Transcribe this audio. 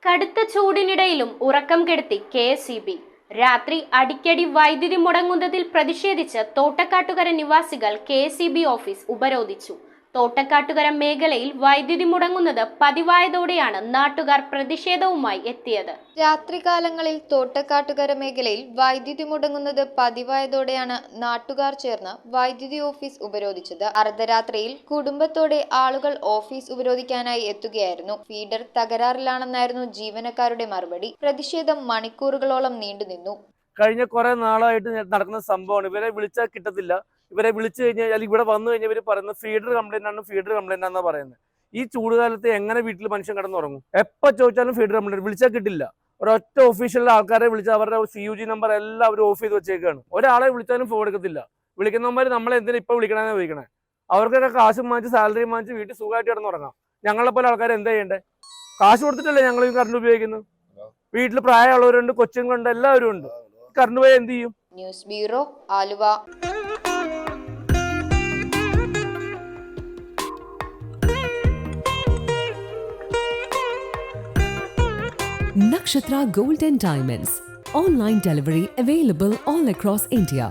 കടുത്ത ചൂടിനിടയിലും ഉറക്കം കെടുത്തി കെ.എസ്.ഇ.ബി. രാത്രി അടിക്കടി വൈദ്യുതി മുടങ്ങുന്നതിൽ പ്രതിഷേധിച്ച് തോട്ടക്കാട്ടുകര നിവാസികൾ കെ.എസ്.ഇ.ബി. ഓഫീസ് ഉപരോധിച്ചു. തോട്ടക്കാട്ടുകര മേഖലയിൽ വൈദ്യുതി മുടങ്ങുന്നത് പതിവായതോടെയാണ് നാട്ടുകാർ പ്രതിഷേധവുമായി എത്തിയത്. രാത്രികാലങ്ങളിൽ തോട്ടക്കാട്ടുകര മേഖലയിൽ വൈദ്യുതി മുടങ്ങുന്നത് പതിവായതോടെയാണ് നാട്ടുകാർ ചേർന്ന് വൈദ്യുതി ഓഫീസ് ഉപരോധിച്ചത്. അർദ്ധരാത്രിയിൽ കുടുംബത്തോടെ ആളുകൾ ഓഫീസ് ഉപരോധിക്കാനായി എത്തുകയായിരുന്നു. ഫീഡർ തകരാറിലാണെന്നായിരുന്നു ജീവനക്കാരുടെ മറുപടി. പ്രതിഷേധം മണിക്കൂറുകളോളം നീണ്ടുനിന്നു. കഴിഞ്ഞ കുറെ നാളായിട്ട് നടക്കുന്ന സംഭവമാണ്. ഇവരെ വിളിച്ചാൽ കിട്ടത്തില്ല. ഇവരെ വിളിച്ചു കഴിഞ്ഞാൽ ഇവിടെ വന്നു കഴിഞ്ഞാൽ ഇവർ പറയുന്നത് ഫീഡർ കംപ്ലൈന്റ് ആണെന്ന് പറയുന്നത്. ഈ ചൂടുകാലത്ത് എങ്ങനെ വീട്ടിൽ മനുഷ്യൻ കിടന്നുറങ്ങും? എപ്പോൾ ചോദിച്ചാലും ഫീഡർ കംപ്ലൈന്റ്, വിളിച്ചാൽ കിട്ടില്ല. ഒരൊറ്റ ഒഫീഷ്യൽ ആൾക്കാരെ വിളിച്ചാൽ അവരുടെ CUG നമ്പർ എല്ലാം അവർ ഓഫ് ചെയ്ത് വെച്ചേക്കാണ്. ഒരാളെ വിളിച്ചാലും ഫോൺ എടുക്കത്തില്ല. വിളിക്കുന്നവന്മാർ നമ്മളെ എന്തിനാ ഇപ്പൊ വിളിക്കണമെന്ന് ചോദിക്കണേ. അവർക്കൊക്കെ കാശും വാങ്ങിച്ച് സാലറി വാങ്ങിച്ച് വീട്ടിൽ സുഖമായിട്ട് കിടന്നുറങ്ങാം. ഞങ്ങളെ പോലെ ആൾക്കാർ എന്താ ചെയ്യണ്ടേ? കാശ് കൊടുത്തിട്ടല്ലേ ഞങ്ങൾ ഈ കറണ്ട് ഉപയോഗിക്കുന്നത്. വീട്ടിൽ പ്രായമുള്ളവരുണ്ട്, കൊച്ചുങ്ങളുണ്ട്, എല്ലാവരും ഉണ്ട്. കറണ്ട് പോയാൽ എന്ത് ചെയ്യും? News bureau, Aluva. Nakshatra Gold and Diamonds. Online delivery available all across India.